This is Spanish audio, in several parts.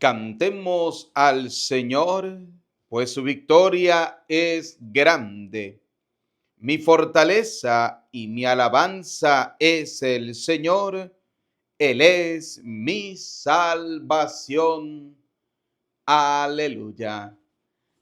Cantemos al Señor, pues su victoria es grande. Mi fortaleza y mi alabanza es el Señor. Él es mi salvación. Aleluya.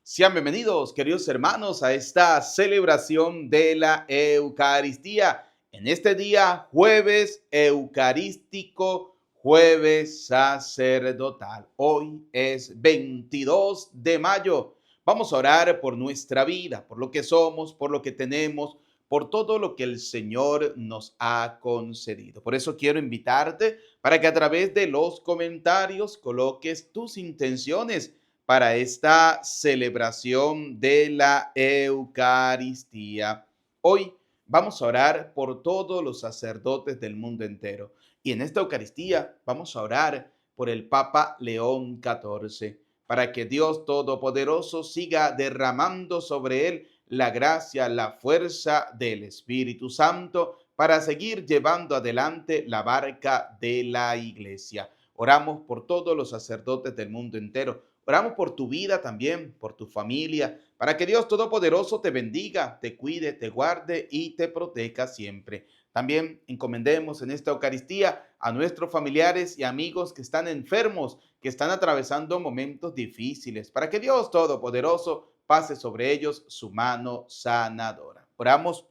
Sean bienvenidos, queridos hermanos, a esta celebración de la Eucaristía. En este día, jueves eucarístico, jueves sacerdotal. Hoy es 22 de mayo. Vamos a orar por nuestra vida, por lo que somos, por lo que tenemos, por todo lo que el Señor nos ha concedido. Por eso quiero invitarte para que a través de los comentarios coloques tus intenciones para esta celebración de la Eucaristía. Hoy vamos a orar por todos los sacerdotes del mundo entero. Y en esta Eucaristía vamos a orar por el Papa León XIV, para que Dios Todopoderoso siga derramando sobre él la gracia, la fuerza del Espíritu Santo para seguir llevando adelante la barca de la Iglesia. Oramos por todos los sacerdotes del mundo entero. Oramos por tu vida también, por tu familia, para que Dios Todopoderoso te bendiga, te cuide, te guarde y te proteja siempre. También encomendemos en esta Eucaristía a nuestros familiares y amigos que están enfermos, que están atravesando momentos difíciles, para que Dios Todopoderoso pase sobre ellos su mano sanadora. Oramos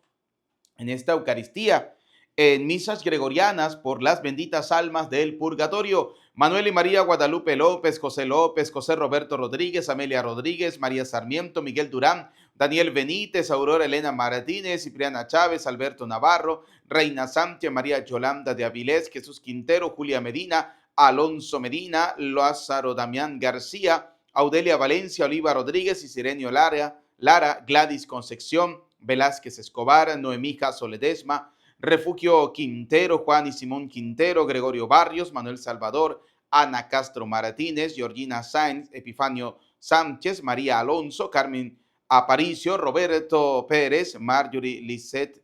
en esta Eucaristía, en misas gregorianas, por las benditas almas del purgatorio: Manuel y María Guadalupe López, José Roberto Rodríguez, Amelia Rodríguez, María Sarmiento, Miguel Durán, Daniel Benítez, Aurora Elena Martínez, Cipriana Chávez, Alberto Navarro, Reina Santia, María Yolanda de Avilés, Jesús Quintero, Julia Medina, Alonso Medina, Lázaro Damián García, Audelia Valencia, Oliva Rodríguez y Sirenio Lara, Gladys Concepción, Velázquez Escobar, Noemí Caso Ledesma, Refugio Quintero, Juan y Simón Quintero, Gregorio Barrios, Manuel Salvador, Ana Castro Martínez, Georgina Sáenz, Epifanio Sánchez, María Alonso, Carmen Aparicio, Roberto Pérez, Marjorie Lisbeth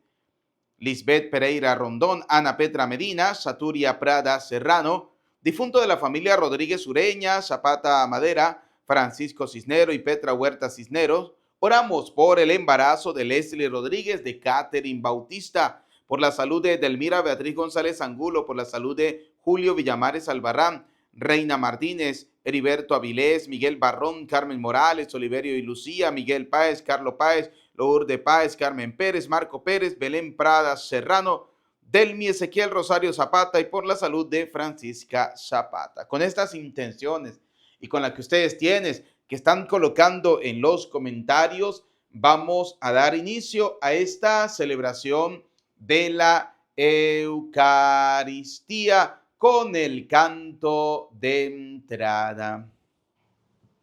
Pereira Rondón, Ana Petra Medina, Saturia Prada Serrano, difunto de la familia Rodríguez Ureña, Zapata Madera, Francisco Cisnero y Petra Huerta Cisneros. Oramos por el embarazo de Leslie Rodríguez, de Catherine Bautista, por la salud de Delmira Beatriz González Angulo, por la salud de Julio Villamares Albarrán, Reina Martínez, Heriberto Avilés, Miguel Barrón, Carmen Morales, Oliverio y Lucía, Miguel Páez, Carlos Páez, Lourdes Páez, Carmen Pérez, Marco Pérez, Belén Prada Serrano, Delmi Ezequiel Rosario Zapata, y por la salud de Francisca Zapata. Con estas intenciones y con las que ustedes tienen, que están colocando en los comentarios, vamos a dar inicio a esta celebración de la Eucaristía con el canto de entrada.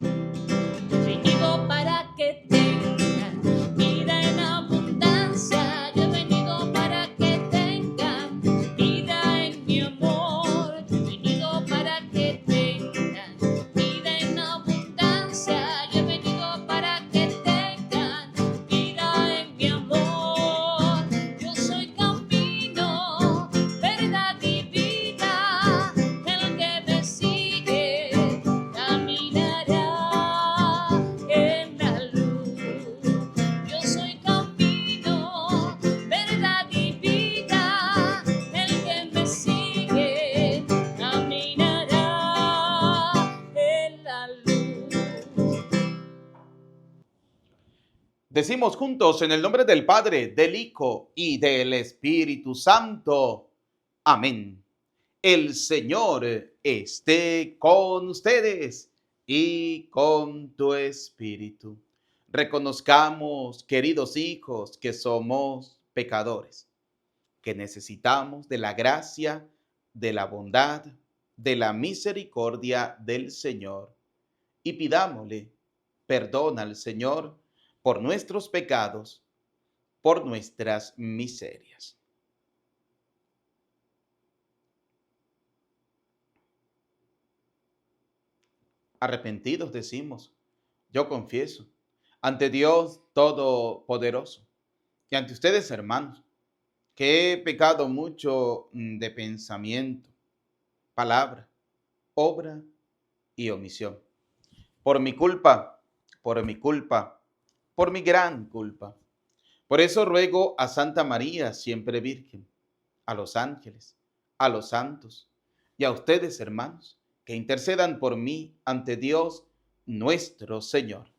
Venido para que tengan vida en abundancia. Yo he venido para que tengan vida en mi amor. Yo he venido para que tengan vida en abundancia. Yo he venido para que tengan vida en mi amor. Yo soy camino, verdad y vida. El que me sigue caminará en la luz. Yo soy camino, verdad y vida. El que me sigue caminará en la luz. Decimos juntos en el nombre del Padre, del Hijo y del Espíritu Santo. Amén. El Señor esté con ustedes y con tu espíritu. Reconozcamos, queridos hijos, que somos pecadores, que necesitamos de la gracia, de la bondad, de la misericordia del Señor, y pidámosle perdón al Señor por nuestros pecados, por nuestras miserias. Arrepentidos decimos: yo confieso ante Dios Todopoderoso y ante ustedes, hermanos, que he pecado mucho de pensamiento, palabra, obra y omisión. Por mi culpa, por mi culpa, por mi gran culpa. Por eso ruego a Santa María, siempre Virgen, a los ángeles, a los santos y a ustedes, hermanos, que intercedan por mí ante Dios nuestro Señor.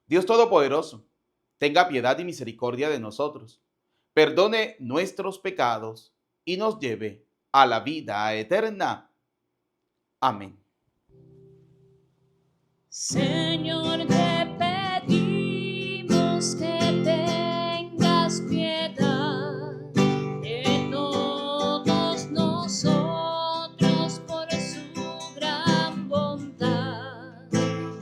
Dios Todopoderoso, tenga piedad y misericordia de nosotros, perdone nuestros pecados y nos lleve a la vida eterna. Amén. Señor, te pedimos que tengas piedad de todos nosotros por su gran bondad,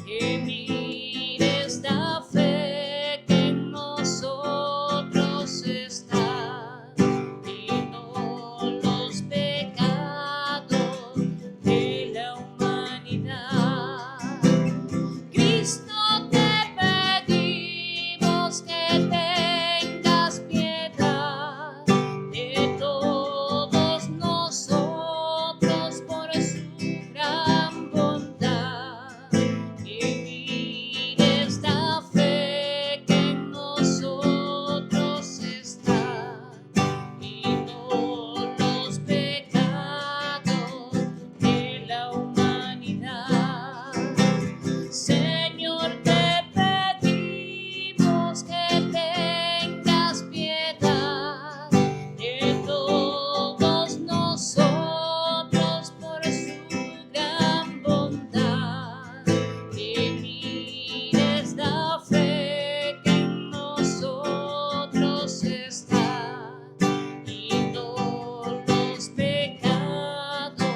que mires la fe que en nosotros está y no los pecados de la humanidad. Cristo, te pedimos que tengas piedad de todos nosotros por su gran bondad, que mires la fe que en nosotros está y no los pecados de la humanidad. Señor, te pedimos que tengas piedad de todos nosotros por su gran bondad, que mires la fe que en nosotros está y todos los pecados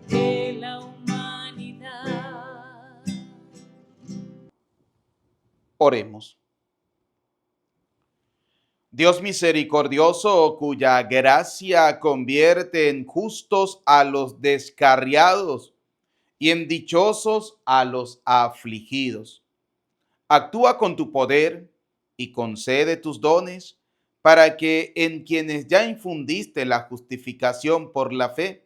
de la humanidad. Oremos. Dios misericordioso, cuya gracia convierte en justos a los descarriados y en dichosos a los afligidos. Actúa con tu poder y concede tus dones para que en quienes ya infundiste la justificación por la fe,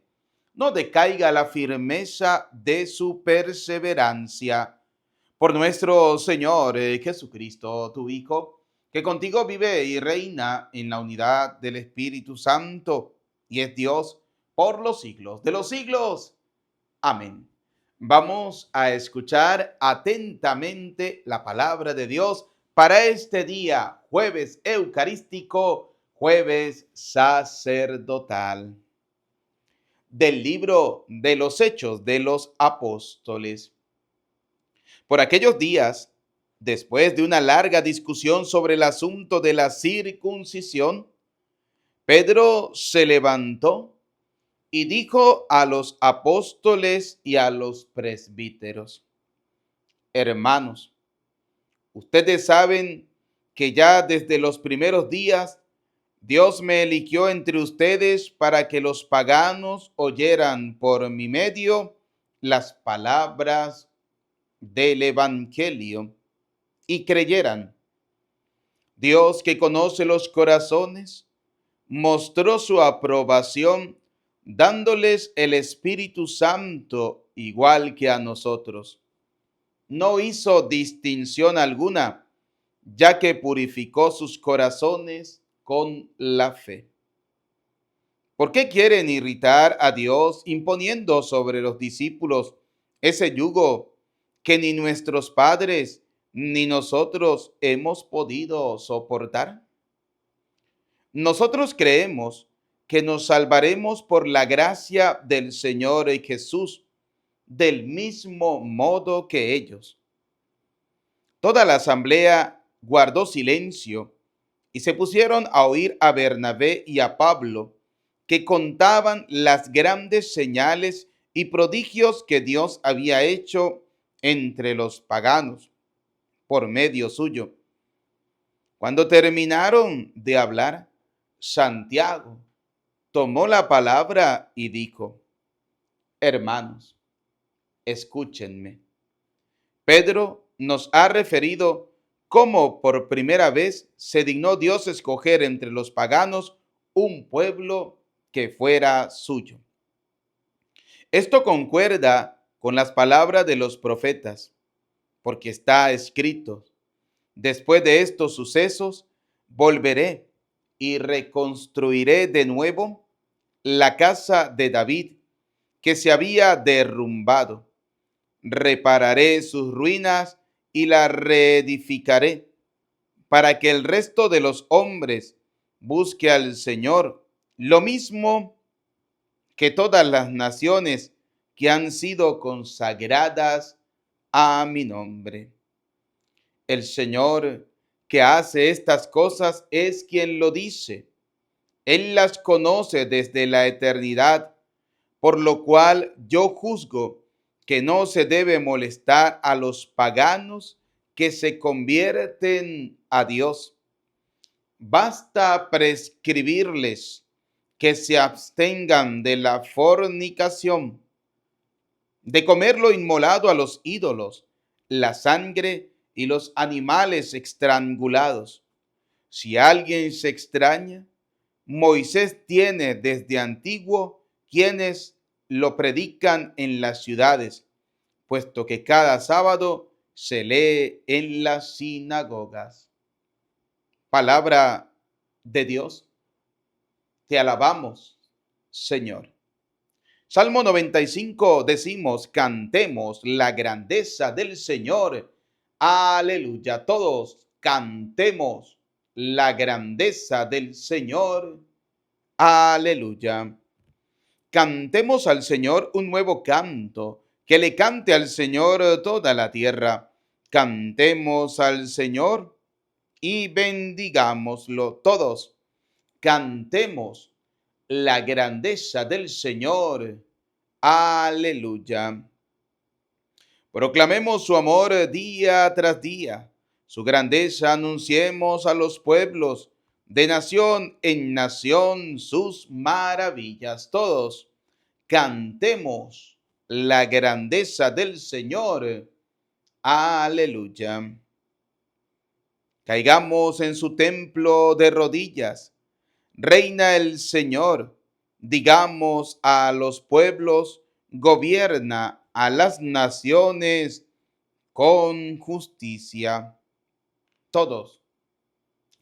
no decaiga la firmeza de su perseverancia. Por nuestro Señor Jesucristo, tu Hijo, que contigo vive y reina en la unidad del Espíritu Santo y es Dios por los siglos de los siglos. Amén. Vamos a escuchar atentamente la palabra de Dios para este día, jueves eucarístico, jueves sacerdotal. Del libro de los Hechos de los Apóstoles. Por aquellos días, después de una larga discusión sobre el asunto de la circuncisión, Pedro se levantó y dijo a los apóstoles y a los presbíteros: Hermanos, ustedes saben que ya desde los primeros días Dios me eligió entre ustedes para que los paganos oyeran por mi medio las palabras del Evangelio y creyeran. Dios, que conoce los corazones, mostró su aprobación dándoles el Espíritu Santo igual que a nosotros. No hizo distinción alguna, ya que purificó sus corazones con la fe. ¿Por qué quieren irritar a Dios imponiendo sobre los discípulos ese yugo que ni nuestros padres ni nosotros hemos podido soportar? Nosotros creemos que nos salvaremos por la gracia del Señor Jesús, del mismo modo que ellos. Toda la asamblea guardó silencio y se pusieron a oír a Bernabé y a Pablo, que contaban las grandes señales y prodigios que Dios había hecho entre los paganos por medio suyo. Cuando terminaron de hablar, Santiago tomó la palabra y dijo: Hermanos, escúchenme. Pedro nos ha referido cómo por primera vez se dignó Dios escoger entre los paganos un pueblo que fuera suyo. Esto concuerda con las palabras de los profetas, porque está escrito: después de estos sucesos, volveré y reconstruiré de nuevo la casa de David que se había derrumbado. Repararé sus ruinas y la reedificaré, para que el resto de los hombres busque al Señor, lo mismo que todas las naciones que han sido consagradas a mi nombre. El Señor que hace estas cosas es quien lo dice. Él las conoce desde la eternidad, por lo cual yo juzgo que no se debe molestar a los paganos que se convierten a Dios. Basta prescribirles que se abstengan de la fornicación, de comer lo inmolado a los ídolos, la sangre y los animales estrangulados. Si alguien se extraña, Moisés tiene desde antiguo quienes lo predican en las ciudades, puesto que cada sábado se lee en las sinagogas. Palabra de Dios, te alabamos, Señor. Salmo 95 decimos: cantemos la grandeza del Señor. Aleluya. Todos cantemos la grandeza del Señor. Aleluya. Cantemos al Señor un nuevo canto, que le cante al Señor toda la tierra. Cantemos al Señor y bendigámoslo todos. Cantemos la grandeza del Señor. Aleluya. Proclamemos su amor día tras día. Su grandeza anunciemos a los pueblos, de nación en nación sus maravillas. Todos cantemos la grandeza del Señor. Aleluya. Caigamos en su templo de rodillas. Reina el Señor. Digamos a los pueblos: gobierna a las naciones con justicia. Todos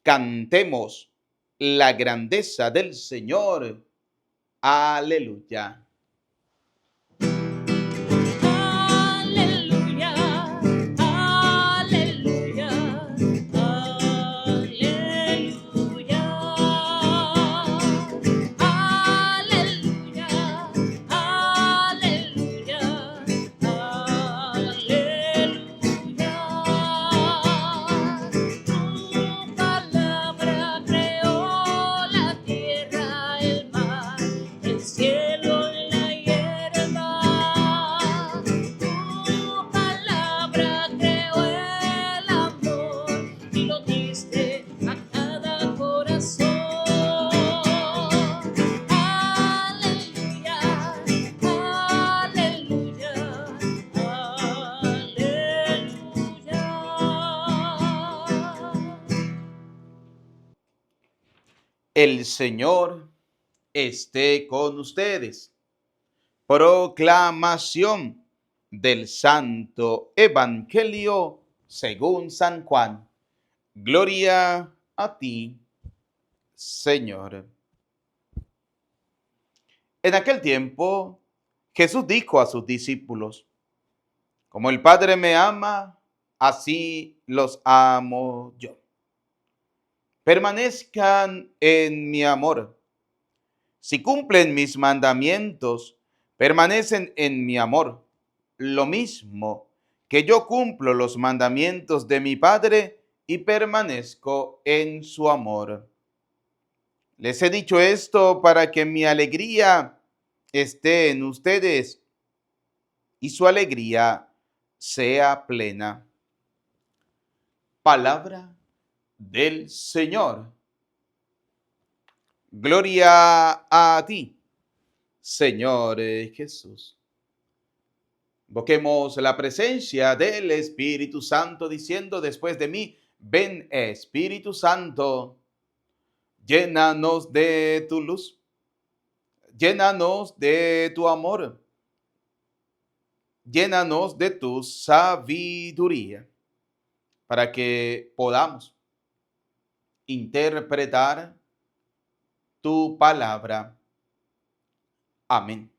cantemos la grandeza del Señor. Aleluya. Aleluya, aleluya, aleluya, aleluya, aleluya, aleluya. Tu palabra creó la tierra, el mar, el cielo, la hierba. Tu palabra creó el amor y lo diste a cada corazón. Aleluya, aleluya, aleluya. El Señor esté con ustedes. Proclamación del Santo Evangelio según San Juan. Gloria a ti, Señor. En aquel tiempo, Jesús dijo a sus discípulos: como el Padre me ama, así los amo yo. Permanezcan en mi amor. Si cumplen mis mandamientos, permanecen en mi amor, lo mismo que yo cumplo los mandamientos de mi Padre y permanezco en su amor. Les he dicho esto para que mi alegría esté en ustedes y su alegría sea plena. Palabra del Señor. Gloria a ti, Señor Jesús. Invoquemos la presencia del Espíritu Santo diciendo después de mí: ven, Espíritu Santo, llénanos de tu luz, llénanos de tu amor. llénanos de tu sabiduría para que podamos interpretar tu palabra. Amén.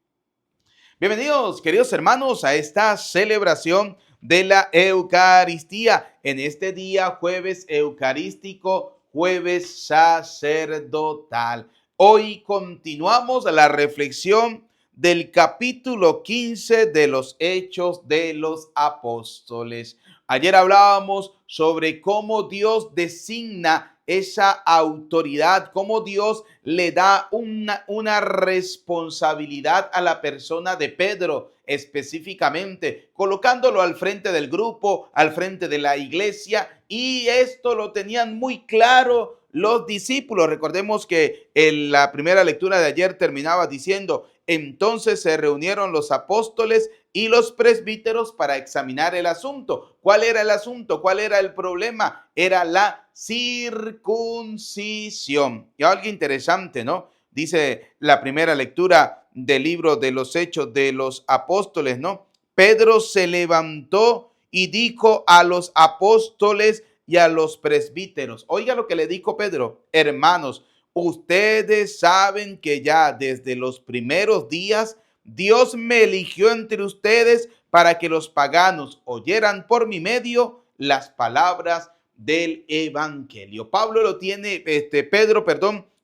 Bienvenidos, queridos hermanos, a esta celebración de la Eucaristía. En este día, jueves eucarístico, jueves sacerdotal. Hoy continuamos la reflexión del capítulo 15 de los Hechos de los Apóstoles. Ayer hablábamos sobre cómo Dios designa esa autoridad, cómo Dios le da una responsabilidad a la persona de Pedro, específicamente, colocándolo al frente del grupo, al frente de la iglesia, y esto lo tenían muy claro los discípulos. Recordemos que en la primera lectura de ayer terminaba diciendo: entonces se reunieron los apóstoles y los presbíteros para examinar el asunto. ¿Cuál era el asunto? ¿Cuál era el problema? Era la circuncisión. Y algo interesante, ¿no? Dice la primera lectura del libro de los Hechos de los Apóstoles, ¿no? Pedro se levantó y dijo a los apóstoles y a los presbíteros. Oiga lo que le dijo Pedro: hermanos, ustedes saben que ya desde los primeros días Dios me eligió entre ustedes para que los paganos oyeran por mi medio las palabras del evangelio. Pedro,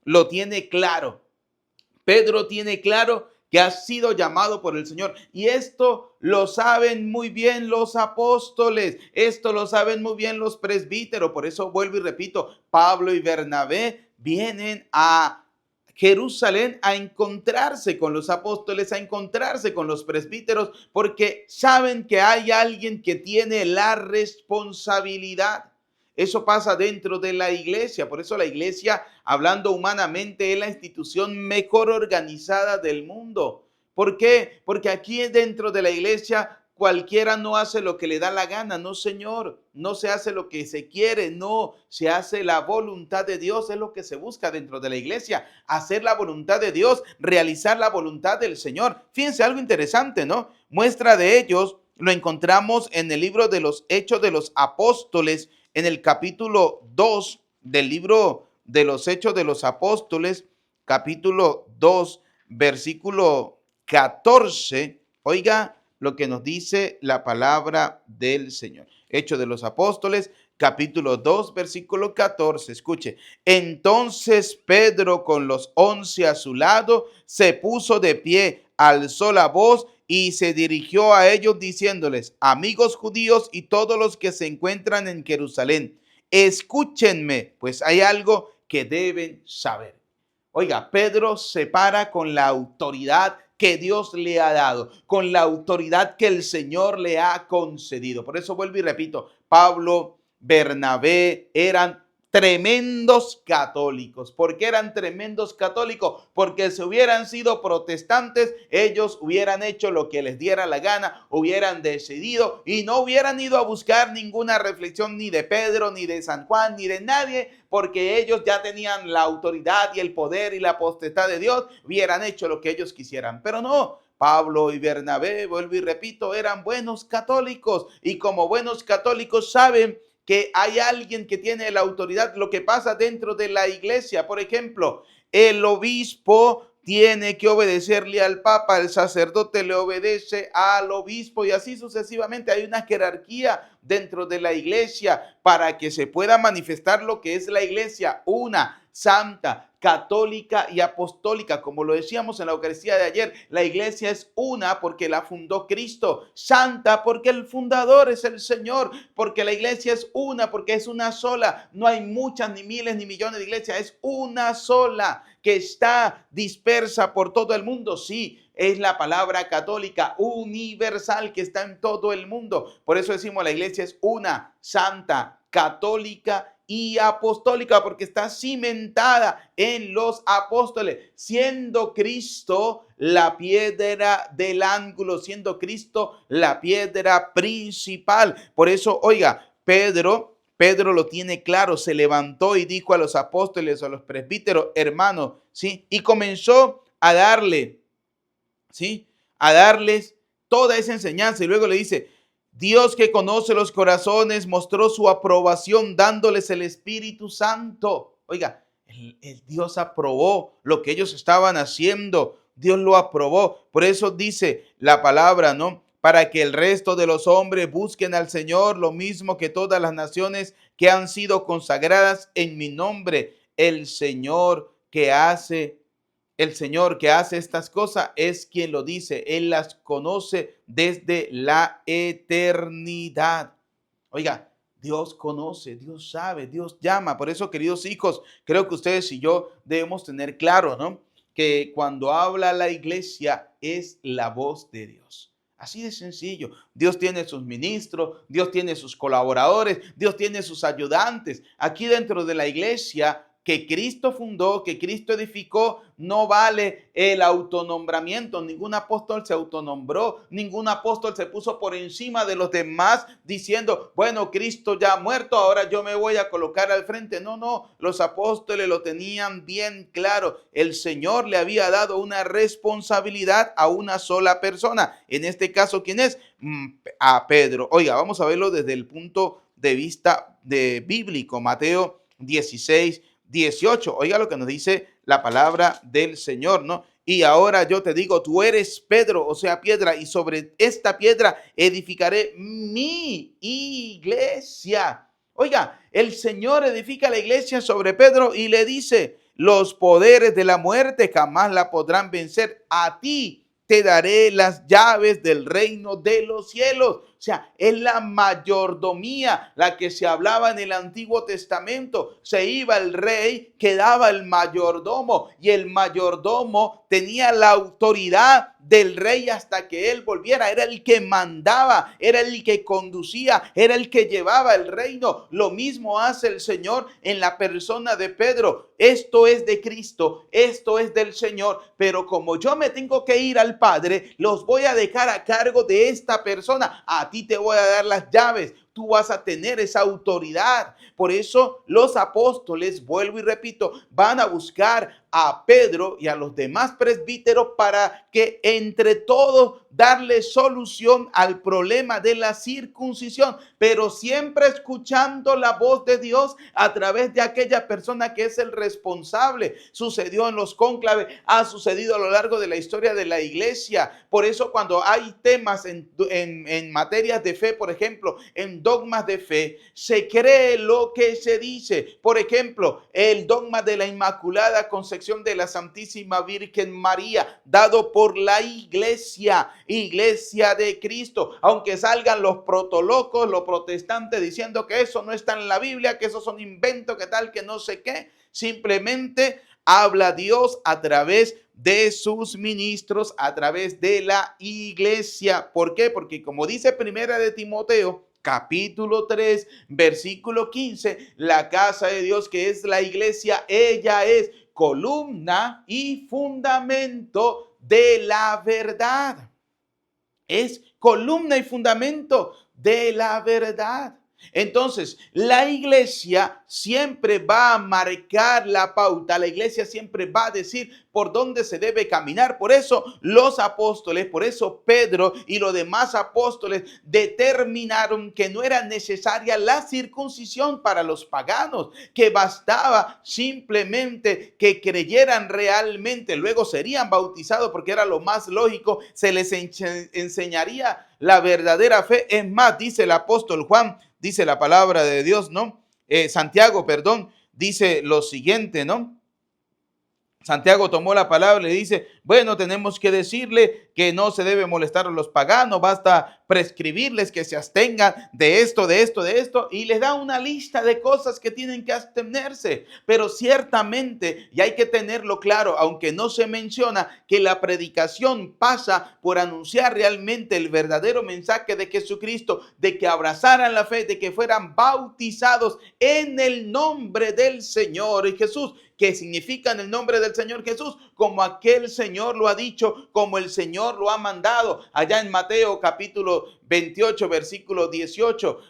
lo tiene claro. Pedro tiene claro que ha sido llamado por el Señor, y esto lo saben muy bien los apóstoles, esto lo saben muy bien los presbíteros. Por eso vuelvo y repito, Pablo y Bernabé vienen a Jerusalén a encontrarse con los apóstoles, a encontrarse con los presbíteros, porque saben que hay alguien que tiene la responsabilidad. Eso pasa dentro de la iglesia. Por eso la iglesia, hablando humanamente, es la institución mejor organizada del mundo. ¿Por qué? Porque aquí dentro de la iglesia cualquiera no hace lo que le da la gana. No, señor. No se hace lo que se quiere. No, se hace la voluntad de Dios. Es lo que se busca dentro de la iglesia. Hacer la voluntad de Dios, realizar la voluntad del Señor. Fíjense algo interesante, ¿no? Muestra de ellos lo encontramos en el libro de los Hechos de los Apóstoles, en el capítulo 2 del libro de los Hechos de los Apóstoles, capítulo 2, versículo 14. Oiga lo que nos dice la palabra del Señor. Hechos de los Apóstoles, capítulo 2, versículo 14. Escuche: entonces Pedro, con los 11 a su lado, se puso de pie, alzó la voz y se dirigió a ellos diciéndoles: amigos judíos y todos los que se encuentran en Jerusalén, escúchenme, pues hay algo que deben saber. Oiga, Pedro se para con la autoridad que Dios le ha dado, con la autoridad que el Señor le ha concedido. Por eso vuelvo y repito, Pablo, Bernabé eran tremendos católicos. ¿Por qué eran tremendos católicos? Porque si hubieran sido protestantes, ellos hubieran hecho lo que les diera la gana, hubieran decidido y no hubieran ido a buscar ninguna reflexión ni de Pedro, ni de San Juan, ni de nadie, porque ellos ya tenían la autoridad y el poder y la potestad de Dios, hubieran hecho lo que ellos quisieran. Pero no, Pablo y Bernabé, vuelvo y repito, eran buenos católicos, y como buenos católicos saben que hay alguien que tiene la autoridad. Lo que pasa dentro de la iglesia, por ejemplo, el obispo tiene que obedecerle al papa, el sacerdote le obedece al obispo, y así sucesivamente. Hay una jerarquía dentro de la iglesia para que se pueda manifestar lo que es la iglesia, una, santa, católica y apostólica. Como lo decíamos en la Eucaristía de ayer, la iglesia es una porque la fundó Cristo, santa porque el fundador es el Señor, porque la iglesia es una porque es una sola. No hay muchas, ni miles, ni millones de iglesias, es una sola que está dispersa por todo el mundo. Sí, es la palabra católica, universal, que está en todo el mundo. Por eso decimos la iglesia es una, santa, católica y apostólica, porque está cimentada en los apóstoles, siendo Cristo la piedra del ángulo, siendo Cristo la piedra principal. Por eso, oiga, Pedro lo tiene claro, se levantó y dijo a los apóstoles, a los presbíteros: hermanos, ¿sí? Y comenzó a darle, ¿sí?, a darles toda esa enseñanza y luego le dice, Dios que conoce los corazones mostró su aprobación dándoles el Espíritu Santo. Oiga, el Dios aprobó lo que ellos estaban haciendo. Dios lo aprobó. Por eso dice la palabra, ¿no? Para que el resto de los hombres busquen al Señor, lo mismo que todas las naciones que han sido consagradas en mi nombre. El Señor que hace estas cosas es quien lo dice. Él las conoce desde la eternidad. Oiga, Dios conoce, Dios sabe, Dios llama. Por eso, queridos hijos, creo que ustedes y yo debemos tener claro, ¿no? Que cuando habla la iglesia es la voz de Dios. Así de sencillo. Dios tiene sus ministros, Dios tiene sus colaboradores, Dios tiene sus ayudantes. Aquí dentro de la iglesia que Cristo fundó, que Cristo edificó, no vale el autonombramiento. Ningún apóstol se autonombró, ningún apóstol se puso por encima de los demás diciendo, bueno, Cristo ya ha muerto, ahora yo me voy a colocar al frente. No, los apóstoles lo tenían bien claro. El Señor le había dado una responsabilidad a una sola persona. En este caso, ¿quién es? A Pedro. Oiga, vamos a verlo desde el punto de vista bíblico. Mateo 16:18. Oiga lo que nos dice la palabra del Señor, ¿no? Y ahora yo te digo, tú eres Pedro, o sea, piedra, y sobre esta piedra edificaré mi iglesia. Oiga, el Señor edifica la iglesia sobre Pedro y le dice, los poderes de la muerte jamás la podrán vencer. A ti te daré las llaves del reino de los cielos. O sea, es la mayordomía la que se hablaba en el Antiguo Testamento. Se iba el rey, quedaba el mayordomo y el mayordomo tenía la autoridad del rey hasta que él volviera. Era el que mandaba, era el que conducía, era el que llevaba el reino. Lo mismo hace el Señor en la persona de Pedro. Esto es de Cristo, esto es del Señor, pero como yo me tengo que ir al Padre, los voy a dejar a cargo de esta persona. A ti te voy a dar las llaves. Tú vas a tener esa autoridad. Por eso los apóstoles, vuelvo y repito, van a buscar a Pedro y a los demás presbíteros para que entre todos darle solución al problema de la circuncisión, pero siempre escuchando la voz de Dios a través de aquella persona que es el responsable. Sucedió en los cónclaves, ha sucedido a lo largo de la historia de la iglesia. Por eso cuando hay temas en materias de fe, por ejemplo, en dogmas de fe, se cree lo que se dice. Por ejemplo, el dogma de la Inmaculada Concepción de la Santísima Virgen María, dado por la iglesia de Cristo. Aunque salgan los protolocos, los protestantes diciendo que eso no está en la Biblia, que esos son inventos, que tal, que no sé qué, simplemente habla Dios a través de sus ministros, a través de la iglesia. ¿Por qué? Porque como dice Primera de Timoteo, capítulo 3, versículo 15, la casa de Dios, que es la iglesia, ella es columna y fundamento de la verdad. Es columna y fundamento de la verdad. Entonces, la iglesia siempre va a marcar la pauta, la iglesia siempre va a decir por dónde se debe caminar. Por eso los apóstoles, por eso Pedro y los demás apóstoles determinaron que no era necesaria la circuncisión para los paganos, que bastaba simplemente que creyeran realmente, luego serían bautizados porque era lo más lógico, se les enseñaría la verdadera fe. Es más, dice el apóstol Juan, dice la palabra de Dios, ¿no? Santiago, dice lo siguiente, ¿no? Santiago tomó la palabra y le dice, bueno, tenemos que decirle que no se debe molestar a los paganos, basta prescribirles que se abstengan de esto, y les da una lista de cosas que tienen que abstenerse. Pero ciertamente, y hay que tenerlo claro, aunque no se menciona, que la predicación pasa por anunciar realmente el verdadero mensaje de Jesucristo, de que abrazaran la fe, de que fueran bautizados en el nombre del Señor Jesús. ¿Qué significa en el nombre del Señor Jesús? Como aquel Señor lo ha dicho, como el Señor lo ha mandado. Allá en Mateo capítulo 28, versículo 18.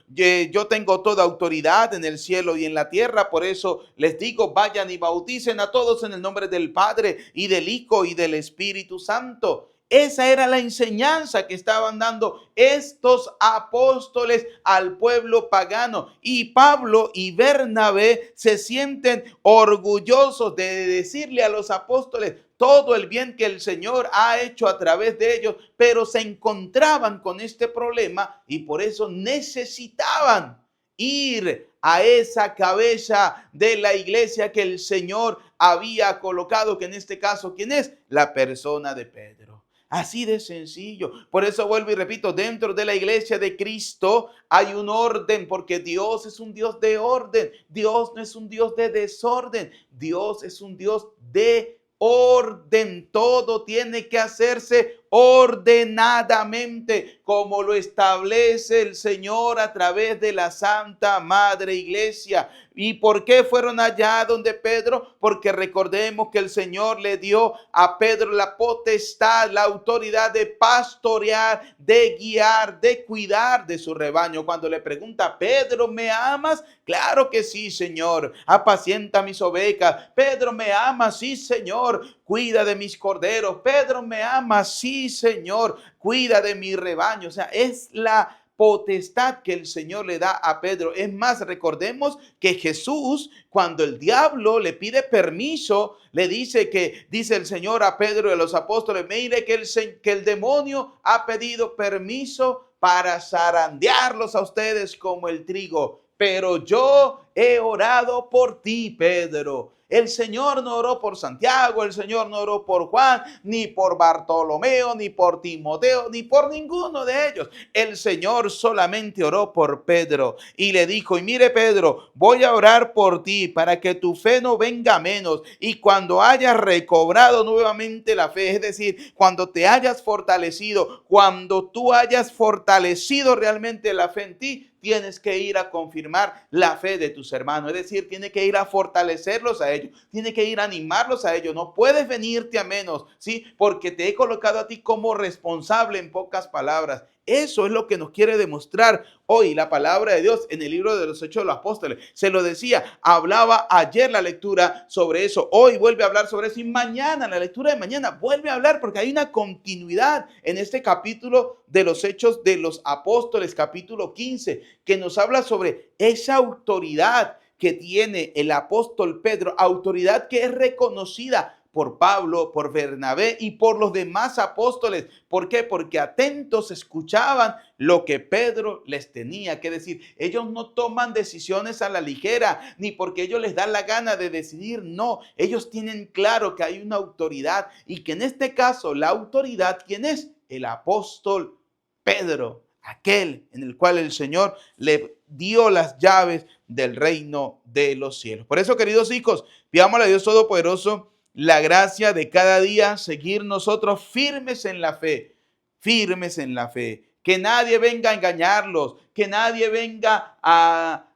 Yo tengo toda autoridad en el cielo y en la tierra. Por eso les digo, vayan y bauticen a todos en el nombre del Padre y del Hijo y del Espíritu Santo. Esa era la enseñanza que estaban dando estos apóstoles al pueblo pagano. Y Pablo y Bernabé se sienten orgullosos de decirle a los apóstoles todo el bien que el Señor ha hecho a través de ellos, pero se encontraban con este problema y por eso necesitaban ir a esa cabeza de la iglesia que el Señor había colocado, que en este caso, ¿quién es? La persona de Pedro. Así de sencillo. Por eso vuelvo y repito, dentro de la iglesia de Cristo hay un orden, porque Dios es un Dios de orden. Dios no es un Dios de desorden. Dios es un Dios de orden. Todo tiene que hacerse ordenadamente, como lo establece el Señor a través de la Santa Madre Iglesia. ¿Y por qué fueron allá donde Pedro? Porque recordemos que el Señor le dio a Pedro la potestad, la autoridad de pastorear, de guiar, de cuidar de su rebaño. Cuando le pregunta, Pedro, ¿me amas? Claro que sí, Señor. Apacienta mis ovejas. Pedro, ¿me amas? Sí, Señor. Cuida de mis corderos. Pedro, ¿me amas? Sí, Señor. Cuida de mi rebaño. O sea, es la potestad que el Señor le da a Pedro. Es más, recordemos que Jesús, cuando el diablo le pide permiso, le dice el Señor a Pedro y a los apóstoles, mire que el demonio ha pedido permiso para zarandearlos a ustedes como el trigo. Pero yo he orado por ti, Pedro. El Señor no oró por Santiago, el Señor no oró por Juan, ni por Bartolomeo, ni por Timoteo, ni por ninguno de ellos. El Señor solamente oró por Pedro y le dijo, y mire Pedro, voy a orar por ti para que tu fe no venga menos y cuando hayas recobrado nuevamente la fe, es decir, cuando te hayas fortalecido, cuando tú hayas fortalecido realmente la fe en ti, tienes que ir a confirmar la fe de tus hermanos, es decir, tienes que ir a fortalecerlos a ellos, tienes que ir a animarlos a ellos, no puedes venirte a menos, ¿sí? Porque te he colocado a ti como responsable en pocas palabras. Eso es lo que nos quiere demostrar hoy la palabra de Dios en el libro de los Hechos de los Apóstoles. Se lo decía, hablaba ayer la lectura sobre eso, hoy vuelve a hablar sobre eso y mañana, la lectura de mañana, vuelve a hablar porque hay una continuidad en este capítulo de los Hechos de los Apóstoles, capítulo 15, que nos habla sobre esa autoridad que tiene el apóstol Pedro, autoridad que es reconocida por Pablo, por Bernabé y por los demás apóstoles. ¿Por qué? Porque atentos escuchaban lo que Pedro les tenía que decir. Ellos no toman decisiones a la ligera, ni porque ellos les da la gana de decidir. No, ellos tienen claro que hay una autoridad y que en este caso la autoridad, ¿quién es? El apóstol Pedro, aquel en el cual el Señor le dio las llaves del reino de los cielos. Por eso, queridos hijos, pidámosle a Dios Todopoderoso la gracia de cada día seguir nosotros firmes en la fe, firmes en la fe. Que nadie venga a engañarlos, que nadie venga a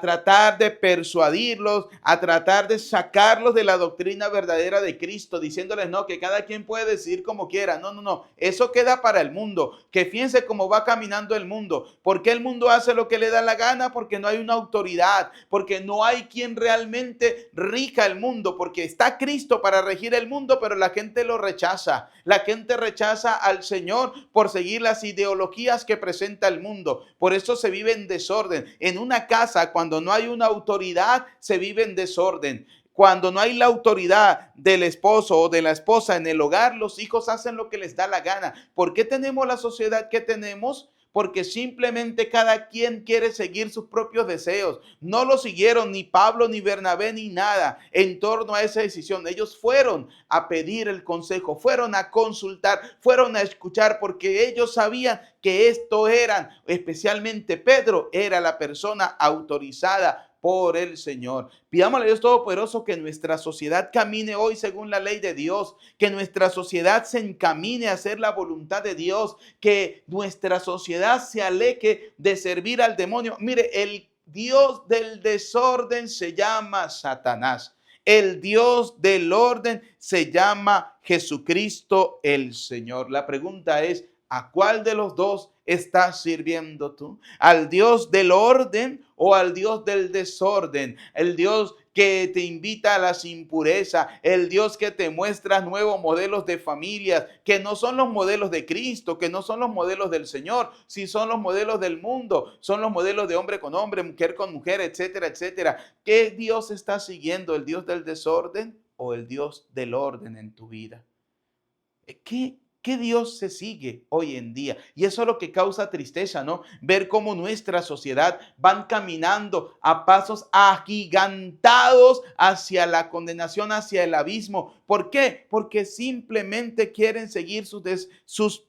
tratar de persuadirlos, a tratar de sacarlos de la doctrina verdadera de Cristo, diciéndoles no, que cada quien puede decir como quiera. No, no, no, eso queda para el mundo. Que fíjense cómo va caminando el mundo. ¿Por qué el mundo hace lo que le da la gana? Porque no hay una autoridad, porque no hay quien realmente rija el mundo, porque está Cristo para regir el mundo, pero la gente lo rechaza. La gente rechaza al Señor por seguir las ideologías que presenta el mundo. Por eso se vive en desorden. En una casa, cuando no hay una autoridad, se vive en desorden. Cuando no hay la autoridad del esposo o de la esposa en el hogar, los hijos hacen lo que les da la gana. ¿Por qué tenemos la sociedad que tenemos? Porque simplemente cada quien quiere seguir sus propios deseos. No lo siguieron ni Pablo, ni Bernabé, ni nada en torno a esa decisión. Ellos fueron a pedir el consejo, fueron a consultar, fueron a escuchar, porque ellos sabían que esto eran, especialmente Pedro, era la persona autorizada por el Señor. Pidámosle a Dios Todopoderoso que nuestra sociedad camine hoy según la ley de Dios, que nuestra sociedad se encamine a hacer la voluntad de Dios, que nuestra sociedad se aleje de servir al demonio. Mire, el Dios del desorden se llama Satanás. El Dios del orden se llama Jesucristo el Señor. La pregunta es, ¿a cuál de los dos estás sirviendo tú? ¿Al Dios del orden o al Dios del desorden? El Dios que te invita a las impurezas, el Dios que te muestra nuevos modelos de familias, que no son los modelos de Cristo, que no son los modelos del Señor, si son los modelos del mundo, son los modelos de hombre con hombre, mujer con mujer, etcétera, etcétera. ¿Qué Dios estás siguiendo? ¿El Dios del desorden o el Dios del orden en tu vida? ¿Qué Dios se sigue hoy en día? Y eso es lo que causa tristeza, ¿no? Ver cómo nuestra sociedad van caminando a pasos agigantados hacia la condenación, hacia el abismo. ¿Por qué? Porque simplemente quieren seguir sus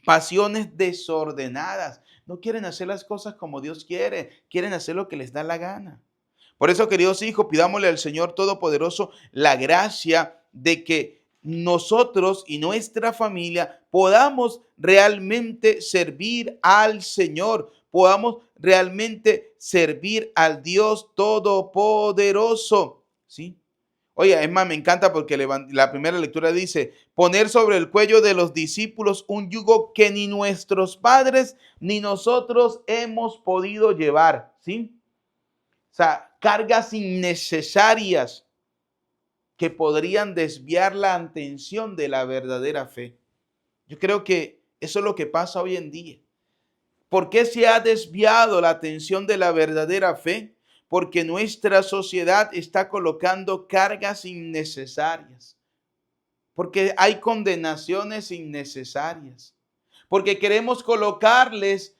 pasiones desordenadas. No quieren hacer las cosas como Dios quiere, quieren hacer lo que les da la gana. Por eso, queridos hijos, pidámosle al Señor Todopoderoso la gracia de que nosotros y nuestra familia podamos realmente servir al Señor, podamos realmente servir al Dios Todopoderoso, ¿sí? Oye, es más, me encanta porque la primera lectura dice, poner sobre el cuello de los discípulos un yugo que ni nuestros padres ni nosotros hemos podido llevar, ¿sí? O sea, cargas innecesarias que podrían desviar la atención de la verdadera fe. Yo creo que eso es lo que pasa hoy en día. ¿Por qué se ha desviado la atención de la verdadera fe? Porque nuestra sociedad está colocando cargas innecesarias. Porque hay condenaciones innecesarias. Porque queremos colocarles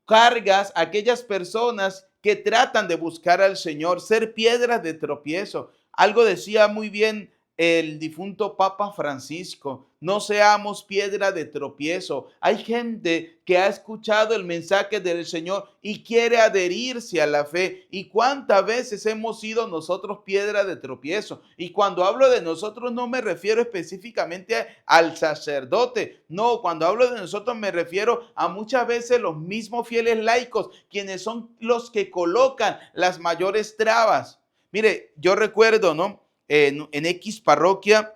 cargas a aquellas personas que tratan de buscar al Señor, ser piedras de tropiezo. Algo decía muy bien el difunto Papa Francisco: no seamos piedra de tropiezo. Hay gente que ha escuchado el mensaje del Señor y quiere adherirse a la fe. ¿Y cuántas veces hemos sido nosotros piedra de tropiezo? Y cuando hablo de nosotros no me refiero específicamente al sacerdote. No, cuando hablo de nosotros me refiero a muchas veces los mismos fieles laicos, quienes son los que colocan las mayores trabas. Mire, yo recuerdo, ¿no? En X parroquia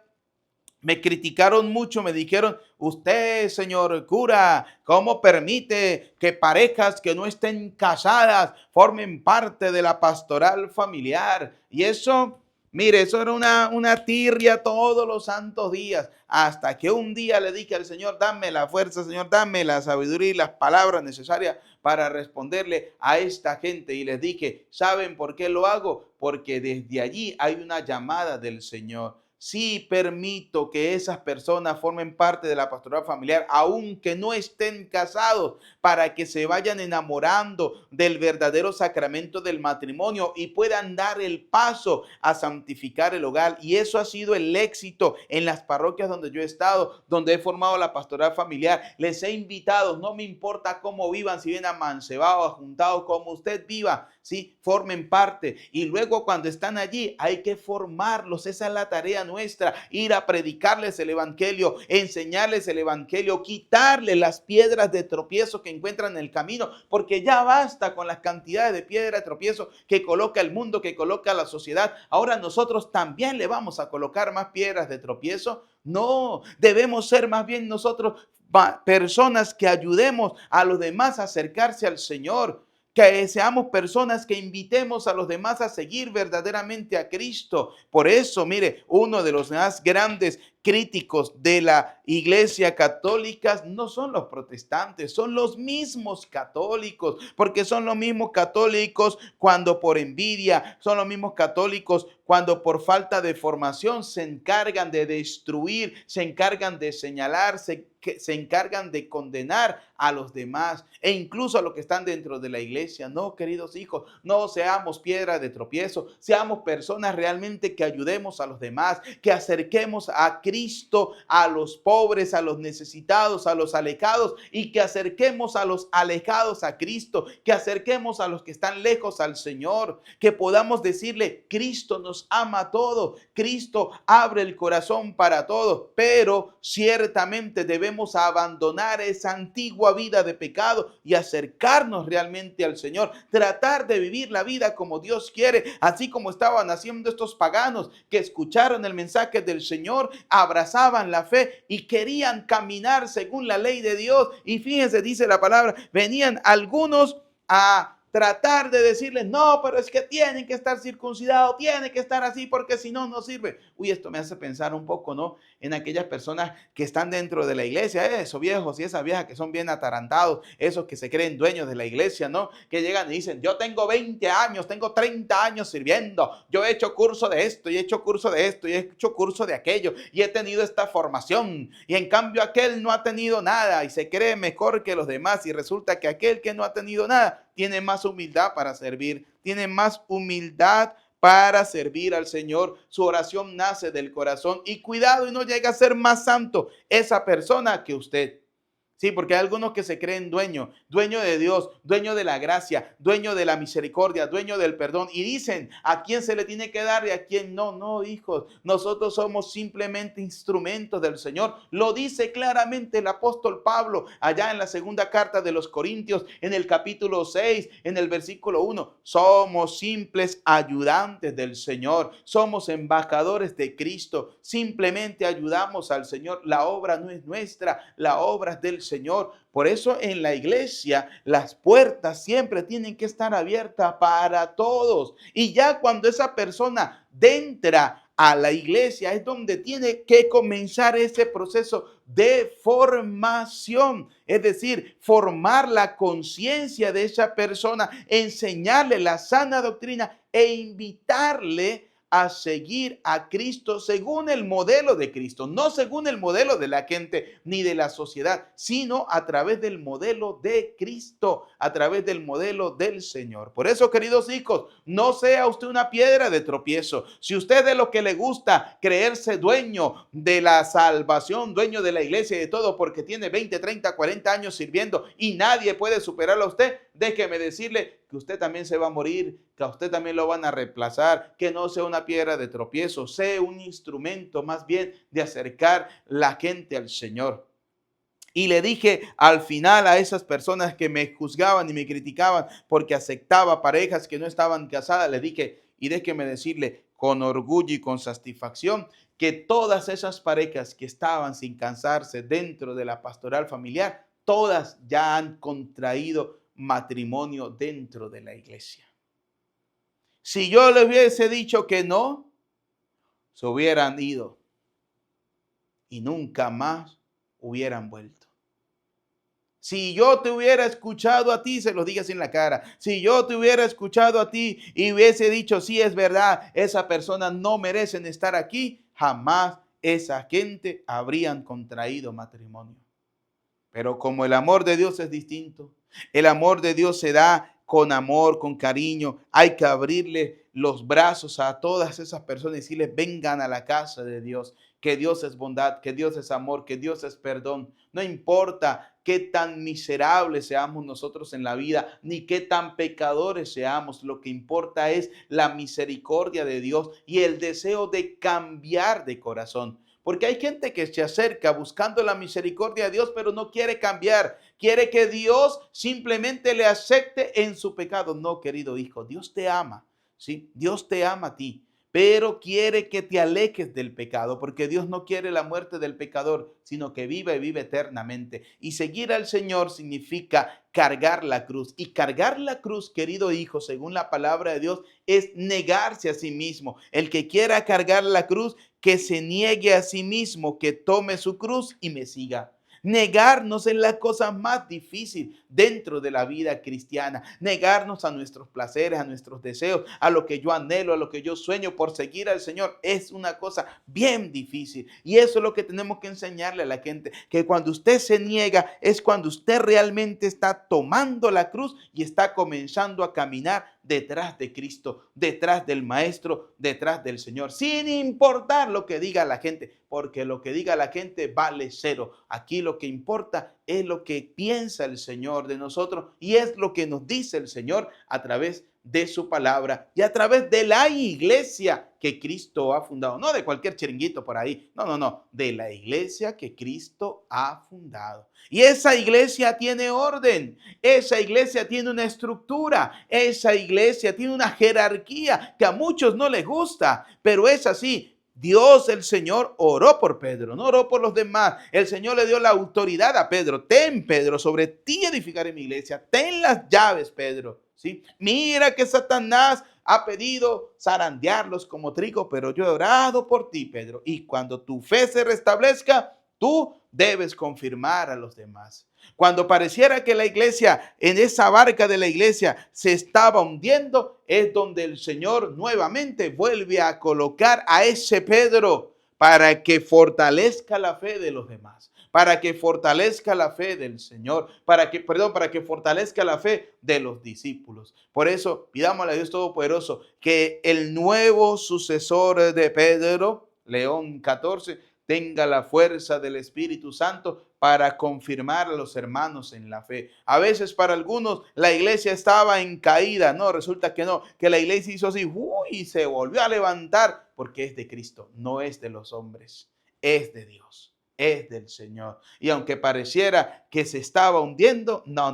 me criticaron mucho, me dijeron: usted, señor cura, ¿cómo permite que parejas que no estén casadas formen parte de la pastoral familiar? Y eso, mire, eso era una tirria todos los santos días, hasta que un día le dije al Señor: dame la fuerza, Señor, dame la sabiduría y las palabras necesarias para responderle a esta gente. Y les dije: ¿saben por qué lo hago? Porque desde allí hay una llamada del Señor. Sí permito que esas personas formen parte de la pastoral familiar, aunque no estén casados, para que se vayan enamorando del verdadero sacramento del matrimonio y puedan dar el paso a santificar el hogar. Y eso ha sido el éxito en las parroquias donde yo he estado, donde he formado la pastoral familiar. Les he invitado, no me importa cómo vivan, si vienen amancebados, juntados, como usted viva, ¿sí? Formen parte. Y luego, cuando están allí, hay que formarlos. Esa es la tarea nuestra: ir a predicarles el evangelio, enseñarles el evangelio, quitarles las piedras de tropiezo que encuentran en el camino, porque ya basta con las cantidades de piedras de tropiezo que coloca el mundo, que coloca la sociedad. Ahora nosotros también le vamos a colocar más piedras de tropiezo. No, debemos ser más bien nosotros personas que ayudemos a los demás a acercarse al Señor. Que seamos personas que invitemos a los demás a seguir verdaderamente a Cristo. Por eso, mire, uno de los más grandes críticos de la Iglesia Católica no son los protestantes, son los mismos católicos, porque son los mismos católicos cuando por envidia, son los mismos católicos cuando por falta de formación se encargan de destruir, se encargan de señalar, se encargan de condenar a los demás e incluso a los que están dentro de la iglesia. No, queridos hijos, no seamos piedra de tropiezo, seamos personas realmente que ayudemos a los demás, que acerquemos a Cristo a los pobres, a los necesitados, a los alejados, y que acerquemos a los alejados a Cristo, que acerquemos a los que están lejos al Señor, que podamos decirle: Cristo nos ama a todos, Cristo abre el corazón para todos, pero ciertamente debemos abandonar esa antigua vida de pecado y acercarnos realmente al Señor, tratar de vivir la vida como Dios quiere, así como estaban haciendo estos paganos que escucharon el mensaje del Señor, abrazaban la fe y querían caminar según la ley de Dios. Y fíjense, dice la palabra, venían algunos a tratar de decirles, no, pero es que tienen que estar circuncidados, tienen que estar así porque si no, no sirve. Uy, esto me hace pensar un poco, ¿no? En aquellas personas que están dentro de la iglesia, esos viejos y esas viejas que son bien atarantados, esos que se creen dueños de la iglesia, ¿no? Que llegan y dicen, yo tengo 20 años, tengo 30 años sirviendo, yo he hecho curso de esto y he hecho curso de esto y he hecho curso de aquello y he tenido esta formación y en cambio aquel no ha tenido nada y se cree mejor que los demás y resulta que aquel que no ha tenido nada tiene más humildad para servir, tiene más humildad para servir al Señor. Su oración nace del corazón y cuidado y no llega a ser más santo esa persona que usted. Sí, porque hay algunos que se creen dueño de Dios, dueño de la gracia, dueño de la misericordia, dueño del perdón. Y dicen a quién se le tiene que dar y a quién no. No, hijos, nosotros somos simplemente instrumentos del Señor. Lo dice claramente el apóstol Pablo allá en la segunda carta de los Corintios, en el capítulo 6, en el versículo 1. Somos simples ayudantes del Señor. Somos embajadores de Cristo. Simplemente ayudamos al Señor. La obra no es nuestra, la obra es del Señor. Por eso en la iglesia las puertas siempre tienen que estar abiertas para todos. Y ya cuando esa persona entra a la iglesia es donde tiene que comenzar ese proceso de formación. Es decir, formar la conciencia de esa persona, enseñarle la sana doctrina e invitarle a seguir a Cristo según el modelo de Cristo, no según el modelo de la gente ni de la sociedad, sino a través del modelo de Cristo, a través del modelo del Señor. Por eso, queridos hijos, no sea usted una piedra de tropiezo. Si usted de lo que le gusta creerse dueño de la salvación, dueño de la iglesia y de todo, porque tiene 20, 30, 40 años sirviendo y nadie puede superarlo a usted, déjeme decirle que usted también se va a morir, que a usted también lo van a reemplazar, que no sea una piedra de tropiezo, sea un instrumento más bien de acercar la gente al Señor. Y le dije al final a esas personas que me juzgaban y me criticaban porque aceptaba parejas que no estaban casadas, le dije, y déjeme decirle con orgullo y con satisfacción, que todas esas parejas que estaban sin casarse dentro de la pastoral familiar, todas ya han contraído matrimonio dentro de la iglesia. Si yo les hubiese dicho que no, se hubieran ido y nunca más hubieran vuelto. Si yo te hubiera escuchado a ti, se lo digas en la cara, si yo te hubiera escuchado a ti y hubiese dicho, sí, es verdad, esa persona no merecen estar aquí, jamás esa gente habrían contraído matrimonio. Pero como el amor de Dios es distinto, el amor de Dios se da con amor, con cariño. Hay que abrirle los brazos a todas esas personas y decirles, vengan a la casa de Dios, que Dios es bondad, que Dios es amor, que Dios es perdón. No importa qué tan miserables seamos nosotros en la vida, ni qué tan pecadores seamos. Lo que importa es la misericordia de Dios y el deseo de cambiar de corazón. Porque hay gente que se acerca buscando la misericordia de Dios, pero no quiere cambiar. Quiere que Dios simplemente le acepte en su pecado. No, querido hijo, Dios te ama. ¿Sí? Dios te ama a ti, pero quiere que te alejes del pecado, porque Dios no quiere la muerte del pecador, sino que viva y vive eternamente. Y seguir al Señor significa cargar la cruz. Y cargar la cruz, querido hijo, según la palabra de Dios, es negarse a sí mismo. El que quiera cargar la cruz, que se niegue a sí mismo, que tome su cruz y me siga. Negarnos es la cosa más difícil dentro de la vida cristiana. Negarnos a nuestros placeres, a nuestros deseos, a lo que yo anhelo, a lo que yo sueño por seguir al Señor. Es una cosa bien difícil. Y eso es lo que tenemos que enseñarle a la gente. Que cuando usted se niega es cuando usted realmente está tomando la cruz y está comenzando a caminar detrás de Cristo, detrás del Maestro, detrás del Señor, sin importar lo que diga la gente, porque lo que diga la gente vale cero. Aquí lo que importa es lo que piensa el Señor de nosotros y es lo que nos dice el Señor a través de su palabra y a través de la iglesia que Cristo ha fundado. No de cualquier chiringuito por ahí, no, de la iglesia que Cristo ha fundado. Y esa iglesia tiene orden, esa iglesia tiene una estructura, esa iglesia tiene una jerarquía que a muchos no les gusta, pero es así. Dios, el Señor, oró por Pedro, no oró por los demás. El Señor le dio la autoridad a Pedro. Ten, Pedro, sobre ti edificaré mi iglesia. Ten las llaves, Pedro. ¿sí? Mira que Satanás ha pedido zarandearlos como trigo, pero yo he orado por ti, Pedro. Y cuando tu fe se restablezca, tú debes confirmar a los demás. Cuando pareciera que la iglesia, en esa barca de la iglesia, se estaba hundiendo, es donde el Señor nuevamente vuelve a colocar a ese Pedro para que fortalezca la fe de los demás, para que fortalezca la fe del Señor, para que fortalezca la fe de los discípulos. Por eso, pidámosle a Dios Todopoderoso que el nuevo sucesor de Pedro, León 14, tenga la fuerza del Espíritu Santo para confirmar a los hermanos en la fe. A veces para algunos la iglesia estaba en caída, no, resulta que no, que la iglesia hizo así, y se volvió a levantar porque es de Cristo, no es de los hombres, es de Dios, es del Señor. Y aunque pareciera que se estaba hundiendo, no,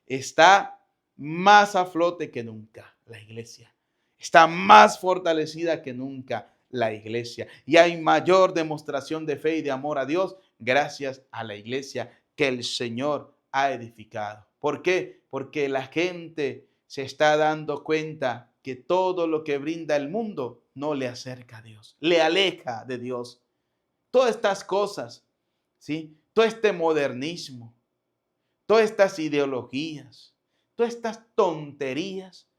está más a flote que nunca la iglesia, está más fortalecida que nunca la iglesia. Y hay mayor demostración de fe y de amor a Dios gracias a la iglesia que el Señor ha edificado. ¿Por qué? Porque la gente se está dando cuenta que todo lo que brinda el mundo no le acerca a Dios, le aleja de Dios. Todas estas cosas, ¿sí? Todo este modernismo, todas estas ideologías, todas estas tonterías,